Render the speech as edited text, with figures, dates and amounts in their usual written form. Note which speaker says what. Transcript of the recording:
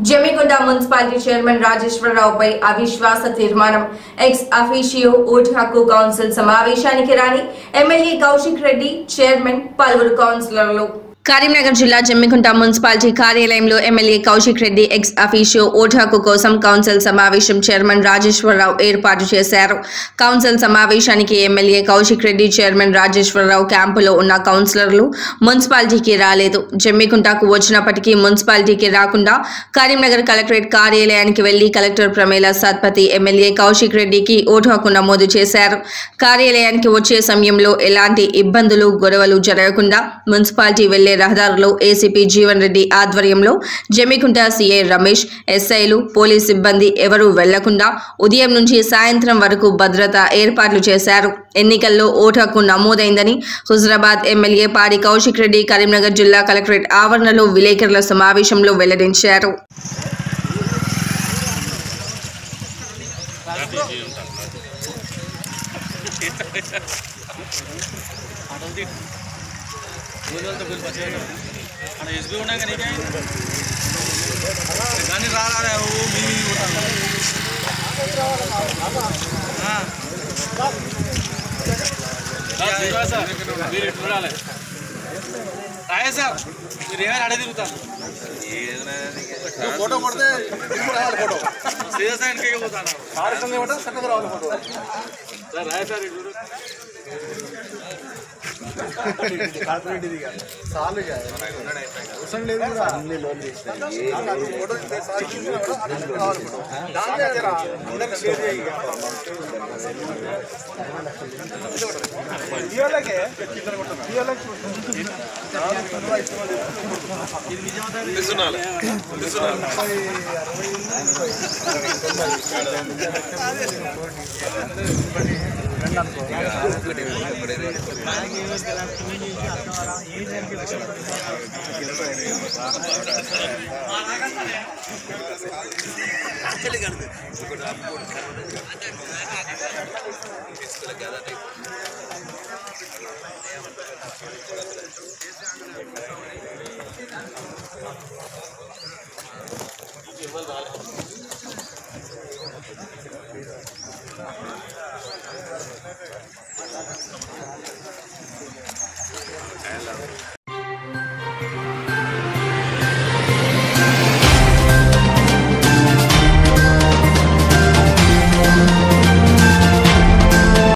Speaker 1: Jammikunta municipality chairman రాజేశ్వరరావుపై అవిశ్వాస తీర్మానం ex officio vote హక్కు కౌన్సిల్ సమావేశానికి రాని ఎమ్మెల్యే కౌశిక్ రెడ్డి, చైర్మన్, పలువురు కౌన్సిలర్లు. కరీంనగర్ జిల్లా జమ్మికుంట మున్సిపాలిటీ కార్యాలయంలో MLA Kaushik Reddy ex officio vote హక్కు కోసం కౌన్సిల్ సమావేశం చైర్మన్ రాజేశ్వరరావు ఏర్పాటు చేశారు. కౌన్సిల్ సమావేశానికి ఎమ్మెల్యే కౌశిక్ రెడ్డి, చైర్మన్ రాజేశ్వరరావు క్యాంపులో ఉన్న కౌన్సిలర్లు మున్సిపాలిటీకి రాలేదు. జమ్మికుంటకు వచ్చినప్పటికీ మున్సిపాలిటీకి రాకుండా కరీంనగర్ కలెక్టరేట్ కార్యాలయానికి వెళ్లి కలెక్టర్ ప్రమేల సత్పతి ఎమ్మెల్యే కౌశిక్ రెడ్డికి ఓటు హక్కు నమోదు చేశారు. కార్యాలయానికి వచ్చే సమయంలో ఎలాంటి ఇబ్బందులు, గొడవలు జరగకుండా మున్సిపాలిటీ వెళ్లే రహదారులో ఏసీపీ జీవన్ రెడ్డి ఆధ్వర్యంలో జమ్మికుంట సీఐ రమేష్, ఎస్ఐలు, పోలీస్ సిబ్బంది ఎవరూ వెళ్లకుండా ఉదయం నుంచి సాయంత్రం వరకు భద్రతా ఏర్పాట్లు చేశారు. ఎన్నికల్లో ఓటు హక్కు నమోదైందని హుజరాబాద్ ఎమ్మెల్యే పాడి కౌశిక్ రెడ్డి కరీంనగర్ జిల్లా కలెక్టరేట్ ఆవరణలో విలేకరుల సమావేశంలో వెల్లడించారు.
Speaker 2: एसबी होना का नहीं क्या गाने रा रहा है वो मी आए सर रेवर आड़े दिरुता फोटो पड़ते फोटो सीधा सा इनके बताना सारे संगे बटा सकते रहो फोटो सर आए सर కార్పొరేట్ ఇది కాదు సాలు కాదు అవసరం లేదు కూడా అన్ని లోన్ చేసినా ఏ ఫోటో సాలు కావాలి ఫోటో దాని దగ్గర అందరికి షేర్ చేయి ఇయోలకే ఇది నిజమవుతుంది తెలుసునాలి